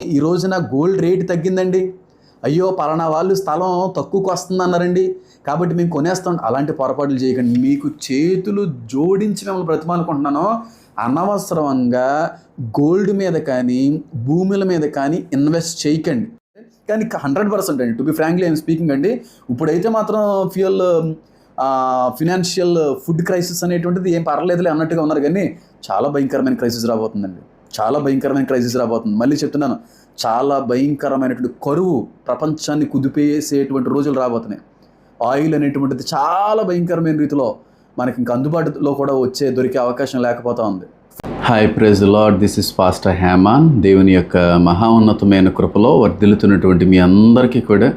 ఈ రోజున gold rate తగ్గిందండి, అయ్యో పలానా వాళ్ళు స్థలం తక్కువకు వస్తుంది అన్నారండి కాబట్టి మేము కొనేస్తాం. అలాంటి పొరపాట్లు చేయకండి. మీకు చేతులు జోడించి మిమ్మల్ని బ్రతిమాలుకుంటున్నాను, అనవసరంగా గోల్డ్ మీద కానీ భూముల మీద కానీ ఇన్వెస్ట్ చేయకండి. కానీ 100% అండి, to be frankly I'm speaking అండి, ఇప్పుడైతే మాత్రం ఫినాన్షియల్ ఫుడ్ క్రైసిస్ అనేటువంటిది ఏం పర్లేదులే అన్నట్టుగా ఉన్నారు, కానీ చాలా భయంకరమైన క్రైసిస్ రాబోతుందండి. చాలా భయంకరమైన క్రైసిస్ రాబోతుంది. మళ్ళీ చెప్తున్నాను, చాలా భయంకరమైనటువంటి కరువు ప్రపంచాన్ని కుదిపేసేటువంటి రోజులు రాబోతున్నాయి. ఆయిల్ అనేటువంటిది చాలా భయంకరమైన రీతిలో మనకి ఇంకా అందుబాటులో కూడా దొరికే అవకాశం లేకపోతా ఉంది. Hi, praise the lord. This is pastor Heman. దేవుని యొక్క మహా ఉన్నతమైన కృపలో వర్ధిల్లుతున్నటువంటి మీ అందరికీ కూడా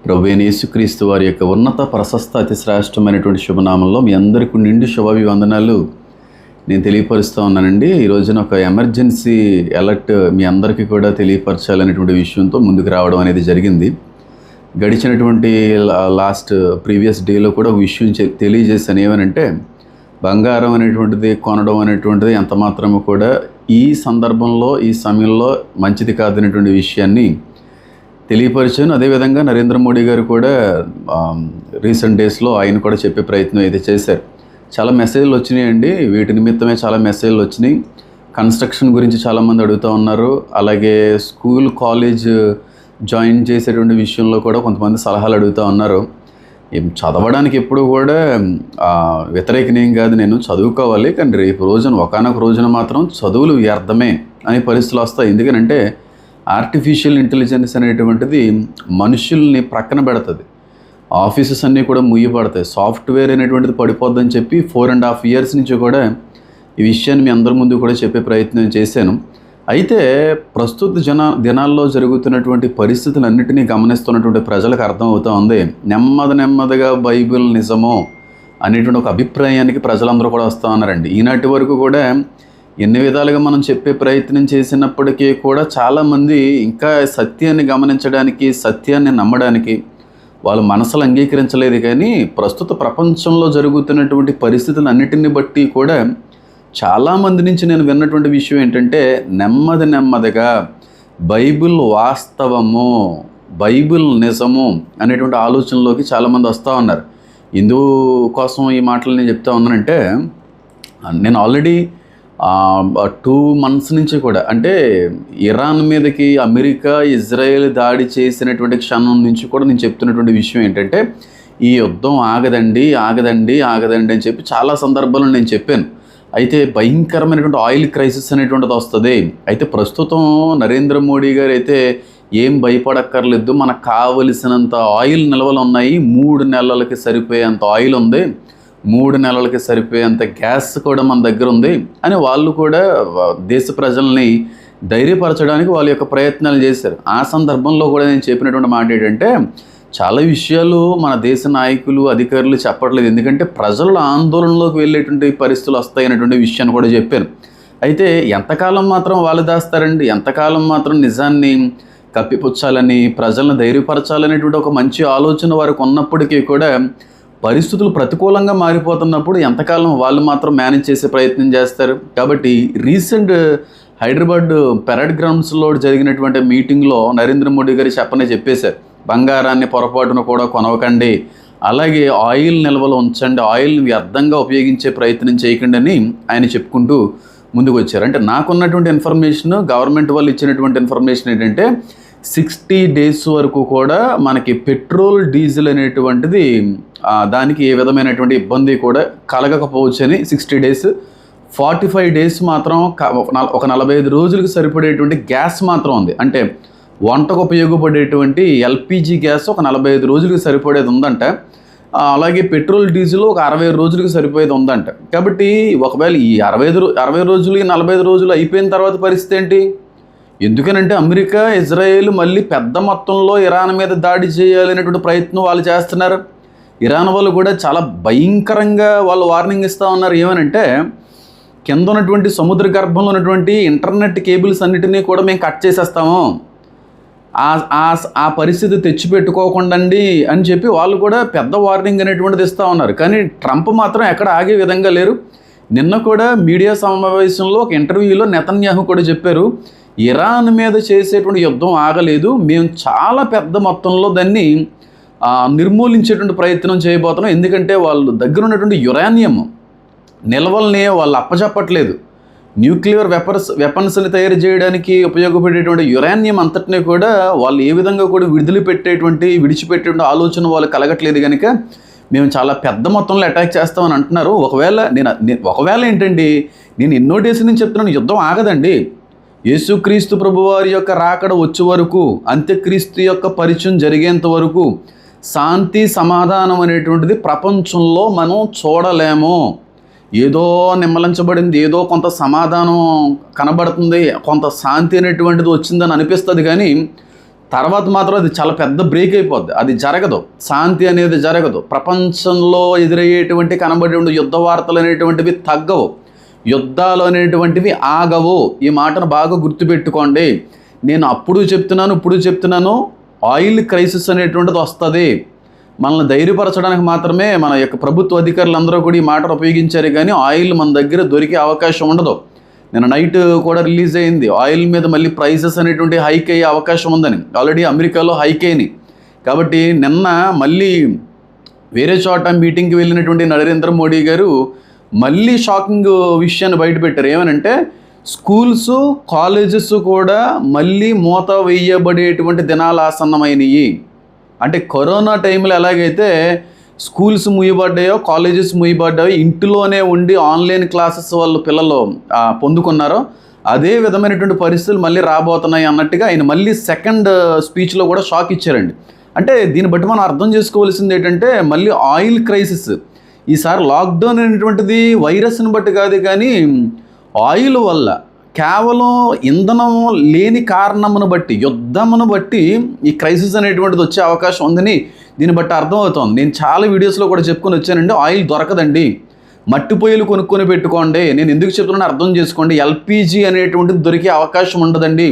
ప్రభువైన యేసుక్రీస్తు వారి యొక్క ఉన్నత ప్రశస్త అతి శ్రేష్టమైనటువంటి శుభనామంలో మీ అందరికీ నిండు శుభాభివందనాలు నేను తెలియపరుస్తూ ఉన్నానండి. ఈ రోజున ఒక ఎమర్జెన్సీ అలర్ట్ మీ అందరికీ కూడా తెలియపరచాలనేటువంటి విషయంతో ముందుకు రావడం అనేది జరిగింది. గడిచినటువంటి ప్రీవియస్ డేలో కూడా ఒక విషయం తెలియజేశాను. ఏమనంటే, బంగారం అనేటువంటిది కొనడం అనేటువంటిది ఎంత మాత్రము కూడా ఈ సందర్భంలో ఈ సమయంలో మంచిది కాదనేటువంటి విషయాన్ని తెలియపరిచాను. అదేవిధంగా నరేంద్ర మోడీ గారు కూడా రీసెంట్ డేస్లో ఆయన కూడా చెప్పే ప్రయత్నం అయితే చేశారు. చాలా మెసేజ్లు వచ్చినాయండి, వీటి నిమిత్తమే చాలా మెసేజ్లు వచ్చినాయి. కన్స్ట్రక్షన్ గురించి చాలామంది అడుగుతూ ఉన్నారు. అలాగే స్కూల్ కాలేజ్ జాయిన్ చేసేటువంటి విషయంలో కూడా కొంతమంది సలహాలు అడుగుతూ ఉన్నారు. చదవడానికి ఎప్పుడు కూడా వ్యతిరేకనేం కాదు, నేను చదువుకోవాలి, కానీ రేపు రోజున ఒకనొక రోజున మాత్రం చదువులు వ్యర్థమే అనే పరిస్థితులు వస్తాయి. ఎందుకంటే ఆర్టిఫిషియల్ ఇంటెలిజెన్స్ అనేటువంటిది మనుషుల్ని ప్రక్కన పెడుతుంది. ఆఫీసెస్ అన్నీ కూడా ముయ్యబడతాయి, సాఫ్ట్వేర్ అనేటువంటిది పడిపోద్దని చెప్పి 4.5 years నుంచి కూడా ఈ విషయాన్ని మీ అందరి ముందు కూడా చెప్పే ప్రయత్నం చేశాను. అయితే ప్రస్తుత దినాల్లో జరుగుతున్నటువంటి పరిస్థితులన్నిటినీ గమనిస్తున్నటువంటి ప్రజలకు అర్థమవుతూ ఉంది, నెమ్మదిగా బైబిల్ నిజమో అనేటువంటి ఒక అభిప్రాయానికి ప్రజలందరూ కూడా వస్తూ ఉన్నారండి. ఈనాటి వరకు కూడా ఎన్ని విధాలుగా మనం చెప్పే ప్రయత్నం చేసినప్పటికీ కూడా చాలామంది ఇంకా సత్యాన్ని గమనించడానికి, సత్యాన్ని నమ్మడానికి వాళ్ళు మనసులు అంగీకరించలేదు. కానీ ప్రస్తుత ప్రపంచంలో జరుగుతున్నటువంటి పరిస్థితులన్నిటిని బట్టి కూడా చాలామంది నుంచి నేను విన్నటువంటి విషయం ఏంటంటే, నెమ్మదిగా బైబిల్ వాస్తవము, బైబిల్ నిజము అనేటువంటి ఆలోచనలోకి చాలామంది వస్తూ ఉన్నారు. ఇందుకోసం ఈ మాటలు నేను చెప్తా ఉన్నానంటే, నేను ఆల్రెడీ 2 months నుంచి కూడా, అంటే ఇరాన్ మీదకి అమెరికా ఇజ్రాయెల్ దాడి చేసినటువంటి క్షణం నుంచి కూడా నేను చెప్తున్నటువంటి విషయం ఏంటంటే, ఈ యుద్ధం ఆగదండి అని చెప్పి చాలా సందర్భాల్లో నేను చెప్పాను. అయితే భయంకరమైనటువంటి ఆయిల్ క్రైసిస్ అనేటువంటిది వస్తుంది. అయితే ప్రస్తుతం నరేంద్ర మోడీ గారు అయితే ఏం భయపడక్కర్లేదు, మనకు కావలసినంత ఆయిల్ నిల్వలు ఉన్నాయి, 3 నెలలకి సరిపోయేంత ఆయిల్ ఉంది, 3 నెలలకి సరిపోయేంత గ్యాస్ కూడా మన దగ్గర ఉంది అని వాళ్ళు కూడా దేశ ప్రజల్ని ధైర్యపరచడానికి వాళ్ళ యొక్క ప్రయత్నాలు చేశారు. ఆ సందర్భంలో కూడా నేను చెప్పినటువంటి మాట ఏంటంటే, చాలా విషయాలు మన దేశ నాయకులు అధికారులు చెప్పట్లేదు, ఎందుకంటే ప్రజల ఆందోళనలోకి వెళ్ళేటువంటి పరిస్థితులు వస్తాయి అనేటువంటి విషయాన్ని కూడా చెప్పాను. అయితే ఎంతకాలం మాత్రం వాళ్ళు దాస్తారండి, ఎంతకాలం మాత్రం నిజాన్ని కప్పిపుచ్చాలని, ప్రజలను ధైర్యపరచాలనేటువంటి ఒక మంచి ఆలోచన వారికి ఉన్నప్పటికీ కూడా పరిస్థితులు ప్రతికూలంగా మారిపోతున్నప్పుడు ఎంతకాలం వాళ్ళు మాత్రం మేనేజ్ చేసే ప్రయత్నం చేస్తారు. కాబట్టి రీసెంట్ హైదరాబాద్ పెరడ్ గ్రౌండ్స్లో జరిగినటువంటి మీటింగ్లో నరేంద్ర మోడీ గారు చెప్పేశారు, బంగారాన్ని పొరపాటున కూడా కొనవకండి, అలాగే ఆయిల్ నిల్వలు ఉంచండి, ఆయిల్ని వ్యర్థంగా ఉపయోగించే ప్రయత్నం చేయకండి అని ఆయన చెప్పుకుంటూ ముందుకు వచ్చారు. అంటే నాకున్నటువంటి ఇన్ఫర్మేషన్, గవర్నమెంట్ వాళ్ళు ఇచ్చినటువంటి ఇన్ఫర్మేషన్ ఏంటంటే, 60 days వరకు కూడా మనకి పెట్రోల్ డీజిల్ అనేటువంటిది దానికి ఏ విధమైనటువంటి ఇబ్బంది కూడా కలగకపోవచ్చు అని 60 days, 45 days మాత్రం ఒక 45 రోజులకు సరిపడేటువంటి గ్యాస్ మాత్రం ఉంది. అంటే వంటకు ఉపయోగపడేటువంటి ఎల్పిజి గ్యాస్ ఒక 45 రోజులకు సరిపడేది ఉందంట. అలాగే పెట్రోల్ డీజిల్ ఒక 60 రోజులకు సరిపోయేది ఉందంట. కాబట్టి ఒకవేళ ఈ 60 రోజులు 45 రోజులు అయిపోయిన తర్వాత పరిస్థితి ఏంటి? ఎందుకనంటే అమెరికా ఇజ్రాయెల్ మళ్ళీ పెద్ద మొత్తంలో ఇరాన్ మీద దాడి చేయాలనేటువంటి ప్రయత్నం వాళ్ళు చేస్తున్నారు. ఇరాన్ వాళ్ళు కూడా చాలా భయంకరంగా వాళ్ళు వార్నింగ్ ఇస్తూ ఉన్నారు. ఏమనంటే, కింద ఉన్నటువంటి సముద్ర గర్భంలో ఉన్నటువంటి ఇంటర్నెట్ కేబుల్స్ అన్నిటినీ కూడా మేము కట్ చేసేస్తాము, ఆ పరిస్థితి తెచ్చిపెట్టుకోకుండండి అని చెప్పి వాళ్ళు కూడా పెద్ద వార్నింగ్ అనేటువంటిది ఇస్తూ ఉన్నారు. కానీ ట్రంప్ మాత్రం ఎక్కడ ఆగే విధంగా లేరు. నిన్న కూడా మీడియా సమావేశంలో ఒక ఇంటర్వ్యూలో నెతన్యాహు కూడా చెప్పారు, ఇరాన్ మీద చేసేటువంటి యుద్ధం ఆగలేదు, మేము చాలా పెద్ద మొత్తంలో దాన్ని నిర్మూలించేటువంటి ప్రయత్నం చేయబోతున్నాం. ఎందుకంటే వాళ్ళు దగ్గర ఉన్నటువంటి యురేనియం నిల్వల్ని వాళ్ళు అప్పచెప్పట్లేదు. న్యూక్లియర్ వెపన్స్ని తయారు చేయడానికి ఉపయోగపడేటువంటి యురేనియం అంతటినీ కూడా వాళ్ళు ఏ విధంగా కూడా విడిచిపెట్టేటువంటి ఆలోచన వాళ్ళు కలగట్లేదు కనుక మేము చాలా పెద్ద మొత్తంలో అటాక్ చేస్తామని అంటున్నారు. ఒకవేళ ఏంటండి, నేను ఎన్నో డేస్ నుంచి చెప్తున్నాను, యుద్ధం ఆగదండి. యేసుక్రీస్తు ప్రభువారి యొక్క రాకడ వచ్చే వరకు, అంత్యక్రీస్తు యొక్క పరిచయం జరిగేంత వరకు శాంతి సమాధానం అనేటువంటిది ప్రపంచంలో మనం చూడలేము. ఏదో నిమ్మలించబడింది, ఏదో కొంత సమాధానం కనబడుతుంది, కొంత శాంతి అనేటువంటిది వచ్చిందని అనిపిస్తుంది, కానీ తర్వాత మాత్రం అది చాలా పెద్ద బ్రేక్ అయిపోద్ది. అది జరగదు, శాంతి అనేది జరగదు. ప్రపంచంలో ఎదురయ్యేటువంటి కనబడేటువంటి యుద్ధ వార్తలు అనేటువంటివి తగ్గవు, యుద్ధాలు అనేటువంటివి ఆగవు. ఈ మాటను బాగా గుర్తుపెట్టుకోండి. నేను అప్పుడు చెప్తున్నాను, ఇప్పుడు చెప్తున్నాను, ఆయిల్ క్రైసిస్ అనేటువంటిది వస్తుంది. మనల్ని ధైర్యపరచడానికి మాత్రమే మన యొక్క ప్రభుత్వ అధికారులందరూ కూడా ఈ మాటను ఉపయోగించారు, కానీ ఆయిల్ మన దగ్గర దొరికే అవకాశం ఉండదు. నిన్న నైట్ కూడా రిలీజ్ అయింది, ఆయిల్ మీద మళ్ళీ ప్రైసెస్ అనేటువంటి హైక్ అయ్యే అవకాశం ఉందని. ఆల్రెడీ అమెరికాలో హైక్ అయినాయి. కాబట్టి నిన్న మళ్ళీ వేరే చోట మీటింగ్కి వెళ్ళినటువంటి నరేంద్ర మోడీ గారు మళ్ళీ షాకింగ్ విషయాన్ని బయటపెట్టారు. ఏమనంటే స్కూల్స్, కాలేజెస్ కూడా మళ్ళీ మూత వేయబడేటువంటి దినాలు ఆసన్నమైనవి. అంటే కరోనా టైంలో ఎలాగైతే స్కూల్స్ మూయబడ్డాయో, కాలేజెస్ మూయబడ్డాయో, ఇంటిలోనే ఉండి ఆన్లైన్ క్లాసెస్ వాళ్ళు పిల్లలు పొందుకున్నారో, అదే విధమైనటువంటి పరిస్థితులు మళ్ళీ రాబోతున్నాయి అన్నట్టుగా ఆయన మళ్ళీ సెకండ్ స్పీచ్లో కూడా షాక్ ఇచ్చారండి. అంటే దీన్ని బట్టి మనం అర్థం చేసుకోవాల్సింది ఏంటంటే, మళ్ళీ ఆయిల్ క్రైసిస్ ఈసారి లాక్డౌన్ అనేటువంటిది వైరస్ని బట్టి కాదు, కానీ ఆయిల్ వల్ల, కేవలం ఇంధనం లేని కారణమును బట్టి, యుద్ధమును బట్టి ఈ క్రైసిస్ అనేటువంటిది వచ్చే అవకాశం ఉందని దీన్ని బట్టి అర్థమవుతోంది. నేను చాలా వీడియోస్లో కూడా చెప్పుకొని వచ్చానండి, ఆయిల్ దొరకదండి, మట్టి పొయ్యిలు కొనుక్కొని పెట్టుకోండి. నేను ఎందుకు చెప్తున్నాను అర్థం చేసుకోండి. ఎల్పిజి అనేటువంటిది దొరికే అవకాశం ఉండదండి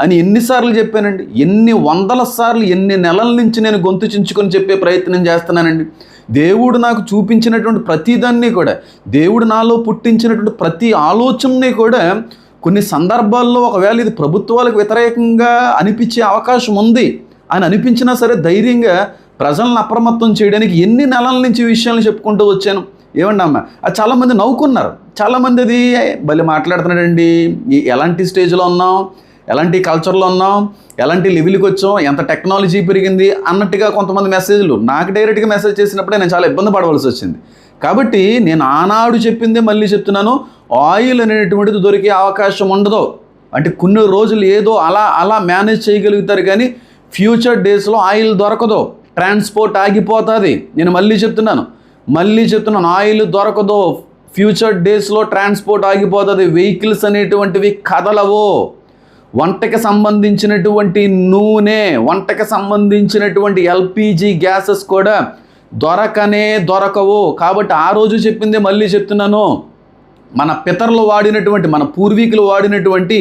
అని ఎన్నిసార్లు చెప్పానండి, ఎన్ని వందల సార్లు, ఎన్ని నెలల నుంచి నేను గొంతు చించుకొని చెప్పే ప్రయత్నం చేస్తున్నానండి. దేవుడు నాకు చూపించినటువంటి ప్రతిదాన్ని కూడా, దేవుడు నాలో పుట్టించినటువంటి ప్రతి ఆలోచనని కూడా కొన్ని సందర్భాల్లో ఒకవేళ ఇది ప్రభుత్వాలకు వ్యతిరేకంగా అనిపించే అవకాశం ఉంది అని అనిపించినా సరే ధైర్యంగా ప్రజలను అప్రమత్తం చేయడానికి ఎన్ని నెలల నుంచి ఈ విషయాలను చెప్పుకుంటూ వచ్చాను. ఏమండి అమ్మ, అది చాలామంది నవ్వుకున్నారు. చాలామంది అది భలే మాట్లాడుతున్నాడండి, ఎలాంటి స్టేజ్లో ఉన్నాం, ఎలాంటి కల్చర్లో ఉన్నాం, ఎలాంటి లెవెల్కి వచ్చాం, ఎంత టెక్నాలజీ పెరిగింది అన్నట్టుగా కొంతమంది మెసేజ్లు నాకు డైరెక్ట్గా మెసేజ్ చేసినప్పుడే నేను చాలా ఇబ్బంది పడవలసి వచ్చింది. కాబట్టి నేను ఆనాడు చెప్పిందే మళ్ళీ చెప్తున్నాను, ఆయిల్ అనేటువంటిది దొరికే అవకాశం ఉండదు. అంటే కొన్ని రోజులు ఏదో అలా మేనేజ్ చేయగలుగుతారు, కానీ ఫ్యూచర్ డేస్లో ఆయిల్ దొరకదు, ట్రాన్స్పోర్ట్ ఆగిపోతుంది. నేను మళ్ళీ చెప్తున్నాను, ఆయిల్ దొరకదు, ఫ్యూచర్ డేస్లో ట్రాన్స్పోర్ట్ ఆగిపోతుంది, వెహికల్స్ అనేటువంటివి కదలవు, వంటకి సంబంధించినటువంటి నూనె, వంటకి సంబంధించినటువంటి ఎల్పిజి గ్యాసెస్ కూడా దొరకవు. కాబట్టి ఆ రోజు చెప్పిందే మళ్ళీ చెప్తున్నాను, మన పితరులు వాడినటువంటి, మన పూర్వీకులు వాడినటువంటి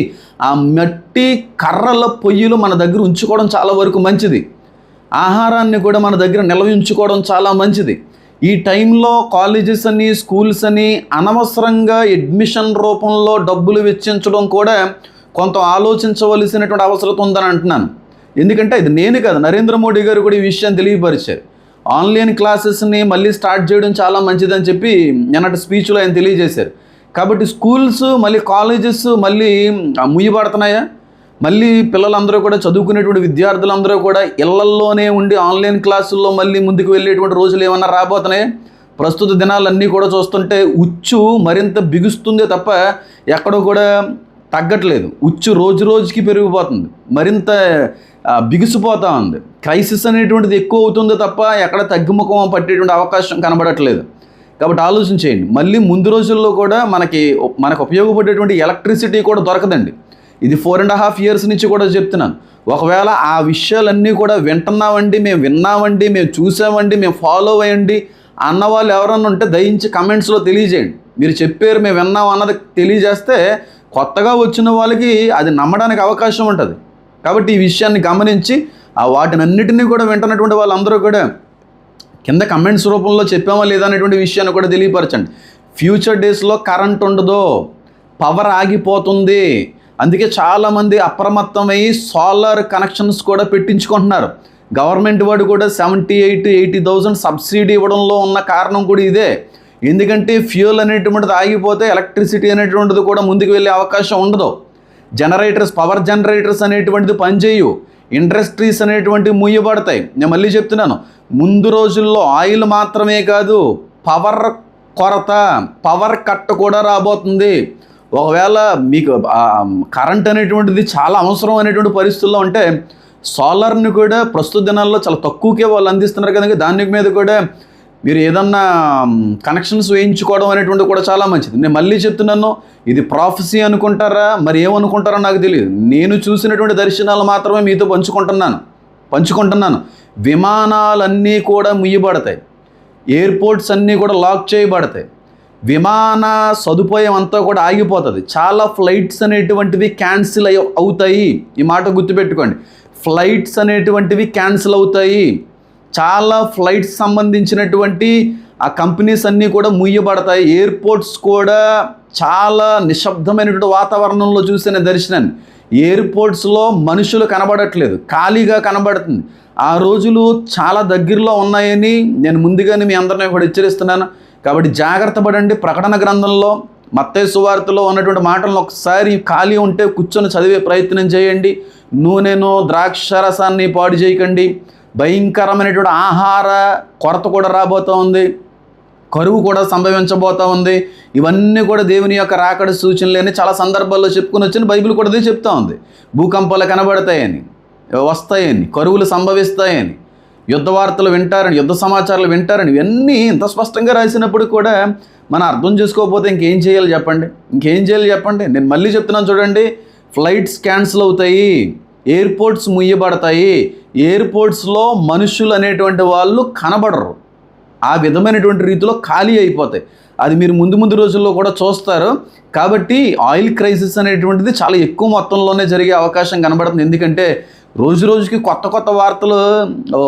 ఆ మట్టి కర్రల పొయ్యిలు మన దగ్గర ఉంచుకోవడం చాలా వరకు మంచిది. ఆహారాన్ని కూడా మన దగ్గర నిల్వ ఉంచుకోవడం చాలా మంచిది. ఈ టైంలో కాలేజెస్ అని, స్కూల్స్ అని అనవసరంగా అడ్మిషన్ రూపంలో డబ్బులు వెచ్చించడం కూడా కొంత ఆలోచించవలసినటువంటి అవసరం ఉందని అంటున్నాను. ఎందుకంటే ఇది నేను కాదు, నరేంద్ర మోడీ గారు కూడా ఈ విషయాన్ని తెలియపరిచారు. ఆన్లైన్ క్లాసెస్ని మళ్ళీ స్టార్ట్ చేయడం చాలా మంచిదని చెప్పి నిన్నటి స్పీచ్లో ఆయన తెలియజేశారు. కాబట్టి స్కూల్స్, మళ్ళీ కాలేజెస్ మళ్ళీ ముయ్యబడుతున్నాయా? మళ్ళీ పిల్లలందరూ కూడా, చదువుకునేటువంటి విద్యార్థులందరూ కూడా ఇళ్లల్లోనే ఉండి ఆన్లైన్ క్లాసుల్లో మళ్ళీ ముందుకు వెళ్ళేటువంటి రోజులు ఏమన్నా రాబోతున్నాయా? ప్రస్తుత దినాలన్నీ కూడా చూస్తుంటే ఉచ్చు మరింత బిగుస్తుందే తప్ప ఎక్కడో కూడా తగ్గట్లేదు. ఉచ్చు రోజు రోజుకి పెరిగిపోతుంది, మరింత బిగుసిపోతూ ఉంది. క్రైసిస్ అనేటువంటిది ఎక్కువ అవుతుందో తప్ప ఎక్కడ తగ్గుముఖం పట్టేటువంటి అవకాశం కనబడట్లేదు. కాబట్టి ఆలోచన చేయండి. మళ్ళీ ముందు రోజుల్లో కూడా మనకు ఉపయోగపడేటువంటి ఎలక్ట్రిసిటీ కూడా దొరకదండి. ఇది 4.5 years నుంచి కూడా చెప్తున్నాను. ఒకవేళ ఆ విషయాలన్నీ కూడా వింటున్నామండి, మేము విన్నామండి, మేము చూసామండి, మేము ఫాలో అయ్యండి అన్నవాళ్ళు ఎవరన్నా ఉంటే దయించి కమెంట్స్లో తెలియజేయండి. మీరు చెప్పారు, మేము విన్నాం అన్నది తెలియజేస్తే కొత్తగా వచ్చిన వాళ్ళకి అది నమ్మడానికి అవకాశం ఉంటుంది. కాబట్టి ఈ విషయాన్ని గమనించి వాటినన్నిటినీ కూడా వింటున్నటువంటి వాళ్ళందరూ కూడా కింద కమెంట్స్ రూపంలో చెప్పామా లేదా అనేటువంటి విషయాన్ని కూడా తెలియపరచండి. ఫ్యూచర్ డేస్లో కరెంట్ ఉండదు, పవర్ ఆగిపోతుంది, అందుకే చాలామంది అప్రమత్తమై సోలార్ కనెక్షన్స్ కూడా పెట్టించుకుంటున్నారు. గవర్నమెంట్ వాడు కూడా 78,000-80,000 సబ్సిడీ ఇవ్వడంలో ఉన్న కారణం కూడా ఇదే. ఎందుకంటే ఫ్యూయల్ అనేటువంటిది ఆగిపోతే ఎలక్ట్రిసిటీ అనేటువంటిది కూడా ముందుకు వెళ్ళే అవకాశం ఉండదు. పవర్ జనరేటర్స్ అనేటువంటిది పనిచేయు, ఇండస్ట్రీస్ అనేటువంటివి మూయబడతాయి. నేను మళ్ళీ చెప్తున్నాను, ముందు రోజుల్లో ఆయిల్ మాత్రమే కాదు, పవర్ కొరత, పవర్ కట్ కూడా రాబోతుంది. ఒకవేళ మీకు కరెంట్ అనేటువంటిది చాలా అవసరం అనేటువంటి పరిస్థితుల్లో ఉంటే సోలార్ని కూడా ప్రస్తుత దినాల్లో చాలా తక్కువకే వాళ్ళు అందిస్తున్నారు కనుక దాని మీద కూడా మీరు ఏదన్నా కనెక్షన్స్ వేయించుకోవడం అనేటువంటి కూడా చాలా మంచిది. నేను మళ్ళీ చెప్తున్నాను, ఇది ప్రాఫెసీ అనుకుంటారా మరి ఏమనుకుంటారో నాకు తెలియదు. నేను చూసినటువంటి దర్శనాలు మాత్రమే మీతో పంచుకుంటున్నాను. విమానాలన్నీ కూడా ముయ్యబడతాయి, ఎయిర్పోర్ట్స్ అన్నీ కూడా లాక్ చేయబడతాయి, విమాన సదుపాయం అంతా కూడా ఆగిపోతుంది, చాలా ఫ్లైట్స్ అనేటువంటివి క్యాన్సిల్ అవుతాయి. ఈ మాట గుర్తుపెట్టుకోండి, ఫ్లైట్స్ అనేటువంటివి క్యాన్సిల్ అవుతాయి. చాలా ఫ్లైట్స్ సంబంధించినటువంటి ఆ కంపెనీస్ అన్నీ కూడా ముయ్యబడతాయి. ఎయిర్పోర్ట్స్ కూడా చాలా నిశ్శబ్దమైనటువంటి వాతావరణంలో చూసిన దర్శనాన్ని. ఎయిర్పోర్ట్స్లో మనుషులు కనబడట్లేదు, ఖాళీగా కనబడుతుంది. ఆ రోజులు చాలా దగ్గరలో ఉన్నాయని నేను ముందుగానే మీ అందరినీ కూడా హెచ్చరిస్తున్నాను. కాబట్టి జాగ్రత్త పడండి. ప్రకటన గ్రంథంలో మత్తయి సువార్తలో ఉన్నటువంటి మాటలను ఒకసారి ఖాళీ ఉంటే కూర్చొని చదివే ప్రయత్నం చేయండి. నూనెను ద్రాక్షరసాన్ని పాడు చేయకండి. భయంకరమైనటువంటి ఆహార కొరత కూడా రాబోతూ ఉంది, కరువు కూడా సంభవించబోతూ ఉంది. ఇవన్నీ కూడా దేవుని యొక్క రాకడ సూచనలేని చాలా సందర్భాల్లో చెప్పుకుని వచ్చిన బైబిల్ కూడా అదే చెప్తా ఉంది. భూకంపాలు కనబడతాయని, వస్తాయని, కరువులు సంభవిస్తాయని, యుద్ధ వార్తలు వింటారని, యుద్ధ సమాచారాలు వింటారని, ఇవన్నీ ఇంత స్పష్టంగా రాసినప్పుడు కూడా మనం అర్థం చేసుకోకపోతే ఇంకేం చేయాలి చెప్పండి. నేను మళ్ళీ చెప్తున్నాను చూడండి, ఫ్లైట్స్ క్యాన్సిల్ అవుతాయి, ఎయిర్పోర్ట్స్ ముయ్యబడతాయి, ఎయిర్పోర్ట్స్లో మనుషులు అనేటువంటి వాళ్ళు కనబడరు, ఆ విధమైనటువంటి రీతిలో ఖాళీ అయిపోతాయి. అది మీరు ముందు రోజుల్లో కూడా చూస్తారు. కాబట్టి ఆయిల్ క్రైసిస్ అనేటువంటిది చాలా ఎక్కువ మొత్తంలోనే జరిగే అవకాశం కనబడుతుంది. ఎందుకంటే రోజుకి కొత్త వార్తలు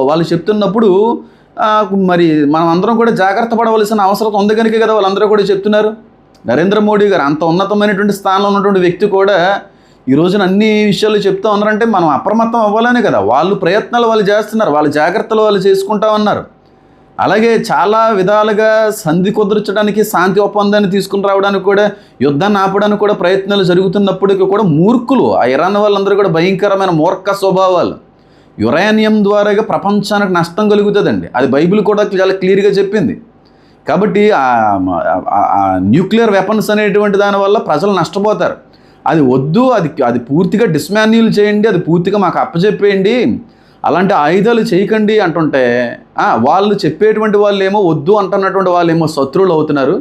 వాళ్ళు చెప్తున్నప్పుడు మరి మనం అందరం కూడా జాగ్రత్త పడవలసిన అవసరం ఉంది కనుక కదా వాళ్ళందరూ కూడా చెప్తున్నారు. నరేంద్ర మోడీ గారు అంత ఉన్నతమైనటువంటి స్థానంలో ఉన్నటువంటి వ్యక్తి కూడా ఈ రోజున అన్ని విషయాలు చెప్తూ ఉన్నారంటే మనం అప్రమత్తం అవ్వాలనే కదా. వాళ్ళు ప్రయత్నాలు వాళ్ళు చేస్తున్నారు, వాళ్ళ జాగ్రత్తలు వాళ్ళు చేసుకుంటా ఉన్నారు. అలాగే చాలా విధాలుగా సంధి కుదర్చడానికి, శాంతి ఒప్పందాన్ని తీసుకుని రావడానికి కూడా, యుద్ధాన్ని ఆపడానికి కూడా ప్రయత్నాలు జరుగుతున్నప్పటికీ కూడా మూర్ఖులు, ఆ ఇరాన్ వాళ్ళందరూ కూడా భయంకరమైన మూర్ఖ స్వభావాలు. యురేనియం ద్వారాగా ప్రపంచానికి నష్టం కలుగుతుందండి, అది బైబిల్ కూడా చాలా క్లియర్గా చెప్పింది. కాబట్టి న్యూక్లియర్ వెపన్స్ అనేటువంటి దానివల్ల ప్రజలు నష్టపోతారు. అది వద్దు, అది పూర్తిగా డిస్మాన్యూల్ చేయండి, అది పూర్తిగా మాకు అప్పచెప్పేయండి, అలాంటి ఆయుధాలు చేయకండి అంటుంటే వాళ్ళు చెప్పేటువంటి వాళ్ళు ఏమో వద్దు అంటున్నటువంటి వాళ్ళు ఏమో శత్రువులు అవుతున్నారు,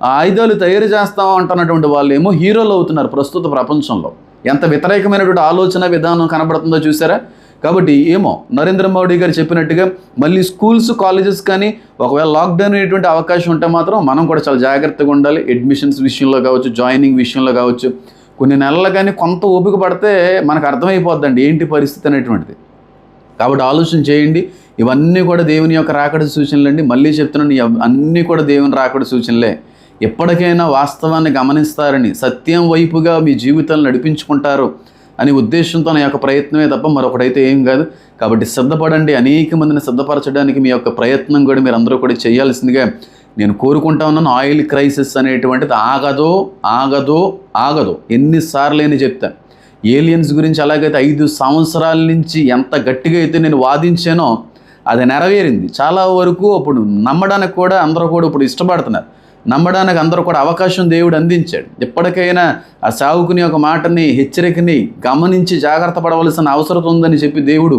ఆయుధాలు తయారు చేస్తాం అంటున్నటువంటి వాళ్ళు ఏమో హీరోలు అవుతున్నారు ప్రస్తుత ప్రపంచంలో. ఎంత వ్యతిరేకమైనటువంటి ఆలోచన విధానం కనబడుతుందో చూసారా. కాబట్టి ఏమో నరేంద్ర మోడీ గారు చెప్పినట్టుగా మళ్ళీ స్కూల్స్, కాలేజెస్ కానీ ఒకవేళ లాక్డౌన్ అయ్యేటువంటి అవకాశం ఉంటే మాత్రం మనం కూడా చాలా జాగ్రత్తగా ఉండాలి. అడ్మిషన్స్ విషయంలో కావచ్చు, జాయినింగ్ విషయంలో కావచ్చు, కొన్ని నెలలు కానీ కొంత ఓపిక పడితే మనకు అర్థమైపోద్దండి ఏంటి పరిస్థితి అనేటువంటిది. కాబట్టి ఆలోచన చేయండి. ఇవన్నీ కూడా దేవుని యొక్క రాకడ సూచనలండి. మళ్ళీ చెప్తున్నాను, అన్నీ కూడా దేవుని రాకడ సూచనలే. ఎప్పటికైనా వాస్తవాన్ని గమనిస్తారని, సత్యం వైపుగా మీ జీవితాలను నడిపించుకుంటారు అనే ఉద్దేశంతో నా యొక్క ప్రయత్నమే తప్ప మరొకటైతే ఏం కాదు. కాబట్టి సిద్ధపడండి. అనేక మందిని సిద్ధపరచడానికి మీ యొక్క ప్రయత్నం కూడా మీరు అందరూ కూడా చేయాల్సిందిగా నేను కోరుకుంటా ఉన్నాను. ఆయిల్ క్రైసిస్ అనేటువంటిది ఆగదు ఎన్నిసార్లు అని చెప్తాను. ఏలియన్స్ గురించి అలాగైతే 5 సంవత్సరాల నుంచి ఎంత గట్టిగా అయితే నేను వాదించానో అది నెరవేరింది. చాలా వరకు ఇప్పుడు నమ్మడానికి కూడా అందరూ కూడా ఇప్పుడు ఇష్టపడుతున్నారు. నమ్మడానికి అందరూ కూడా అవకాశం దేవుడు అందించాడు. ఎప్పటికైనా ఆ సేవకుని యొక్క మాటని, హెచ్చరికని గమనించి జాగ్రత్త పడవలసిన అవసరం ఉందని చెప్పి దేవుడు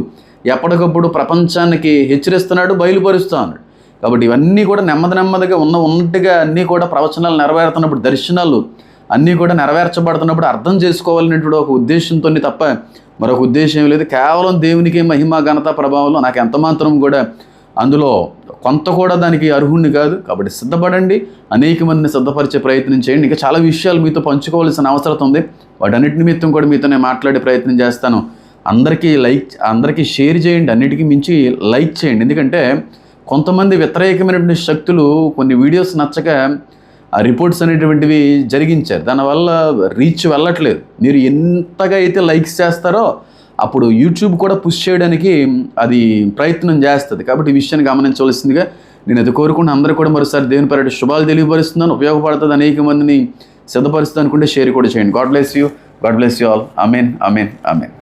ఎప్పటికప్పుడు ప్రపంచానికి హెచ్చరిస్తున్నాడు, బయలుపరుస్తూ ఉన్నాడు. కాబట్టి ఇవన్నీ కూడా నెమ్మదిగా ఉన్నట్టుగా అన్నీ కూడా ప్రవచనాలు నెరవేరుతున్నప్పుడు, దర్శనాలు అన్నీ కూడా నెరవేర్చబడుతున్నప్పుడు అర్థం చేసుకోవాలనేటువంటి ఒక ఉద్దేశంతో తప్ప మరొక ఉద్దేశం లేదు. కేవలం దేవునికి మహిమ, ఘనత, ప్రభావంలో నాకు ఎంతమాత్రం కూడా అందులో కొంత కూడా దానికి అర్హుణ్ణి కాదు. కాబట్టి సిద్ధపడండి, అనేక మందిని సిద్ధపరిచే ప్రయత్నం చేయండి. ఇంకా చాలా విషయాలు మీతో పంచుకోవాల్సిన అవసరం ఉంది. వాటన్నిటి నిమిత్తం కూడా మీతో నేను మాట్లాడే ప్రయత్నం చేస్తాను. అందరికీ షేర్ చేయండి, అన్నిటికీ మించి లైక్ చేయండి. ఎందుకంటే కొంతమంది వ్యతిరేకమైనటువంటి శక్తులు కొన్ని వీడియోస్ నచ్చక ఆ రిపోర్ట్స్ అనేటువంటివి జరిగించారు. దానివల్ల రీచ్ వెళ్ళట్లేదు. మీరు ఎంతగా అయితే లైక్స్ చేస్తారో అప్పుడు యూట్యూబ్ కూడా పుష్ చేయడానికి అది ప్రయత్నం చేస్తుంది. కాబట్టి ఈ విషయాన్ని గమనించవలసిందిగా నేను అది కోరుకుంటూ అందరూ కూడా మరోసారి దేవుని పర్యటన శుభాలు తెలియపరుస్తున్నాను. ఉపయోగపడుతుంది, అనేక మందిని సిద్ధపరుస్తుంది అనుకుంటే షేర్ కూడా చేయండి. God bless you all. Amen.